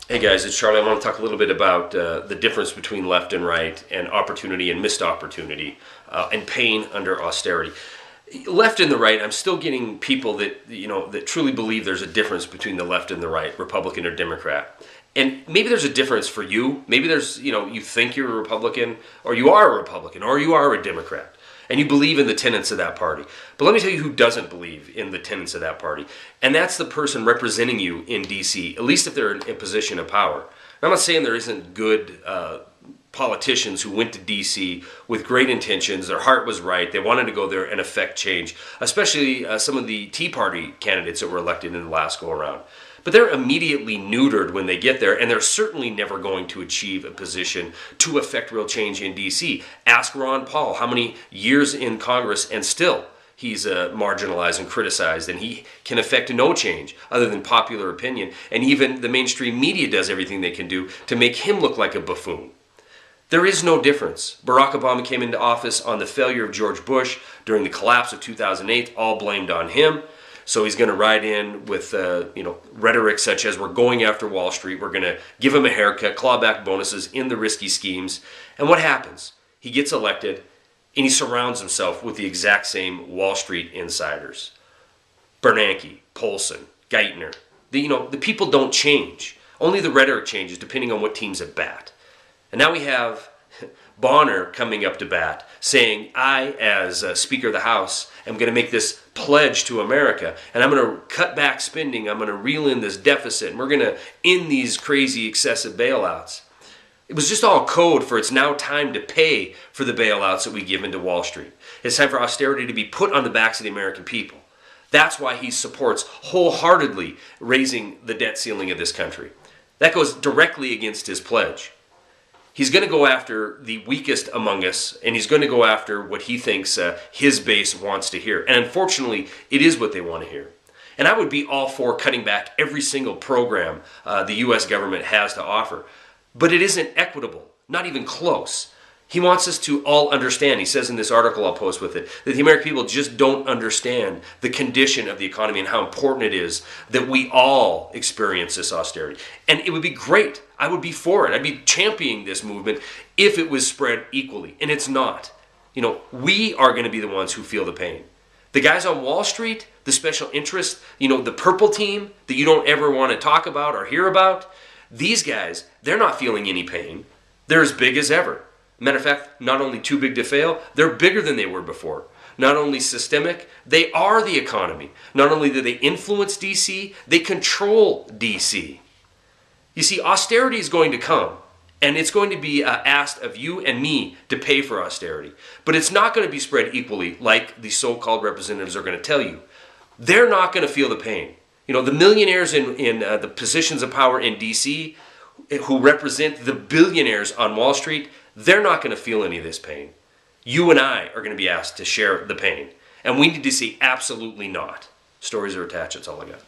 Hey guys, it's Charlie. I want to talk a little bit about the difference between left and right, and opportunity and missed opportunity, and pain under austerity. Left and the right, I'm still getting people that truly believe there's a difference between the left and the right, Republican or Democrat. And maybe there's a difference for you. Maybe you think you're a Republican, or you are a Republican, or you are a Democrat, and you believe in the tenets of that party. But let me tell you who doesn't believe in the tenets of that party. And that's the person representing you in D.C., at least if they're in a position of power. I'm not saying there isn't good politicians who went to D.C. with great intentions. Their heart was right. They wanted to go there and affect change, especially some of the Tea Party candidates that were elected in the last go-around. But they're immediately neutered when they get there, and they're certainly never going to achieve a position to affect real change in D.C. Ask Ron Paul how many years in Congress, and still he's marginalized and criticized, and he can affect no change other than popular opinion. And even the mainstream media does everything they can do to make him look like a buffoon. There is no difference. Barack Obama came into office on the failure of George Bush during the collapse of 2008, all blamed on him. So he's going to ride in with rhetoric such as we're going after Wall Street, we're going to give him a haircut, clawback bonuses in the risky schemes. And what happens? He gets elected and he surrounds himself with the exact same Wall Street insiders. Bernanke, Polson, Geithner. The people don't change. Only the rhetoric changes depending on what team's at bat. And now we have Bonner coming up to bat saying, I, as Speaker of the House, am going to make this pledge to America, and I'm going to cut back spending, I'm going to reel in this deficit, and we're going to end these crazy excessive bailouts. It was just all code for it's now time to pay for the bailouts that we give into Wall Street. It's time for austerity to be put on the backs of the American people. That's why he supports wholeheartedly raising the debt ceiling of this country. That goes directly against his pledge. He's going to go after the weakest among us, and he's going to go after what he thinks his base wants to hear. And unfortunately, it is what they want to hear. And I would be all for cutting back every single program the U.S. government has to offer. But it isn't equitable, not even close. He wants us to all understand, he says in this article I'll post with it, that the American people just don't understand the condition of the economy and how important it is that we all experience this austerity. And it would be great. I would be for it. I'd be championing this movement if it was spread equally. And it's not. We are going to be the ones who feel the pain. The guys on Wall Street, the special interest, the purple team that you don't ever want to talk about or hear about, these guys, they're not feeling any pain. They're as big as ever. Matter of fact, not only too big to fail, they're bigger than they were before. Not only systemic, they are the economy. Not only do they influence D.C., they control D.C. You see, austerity is going to come, and it's going to be asked of you and me to pay for austerity. But it's not going to be spread equally like the so-called representatives are going to tell you. They're not going to feel the pain. The millionaires in the positions of power in D.C. who represent the billionaires on Wall Street, they're not going to feel any of this pain. You and I are going to be asked to share the pain. And we need to say absolutely not. Stories are attached. That's all I got.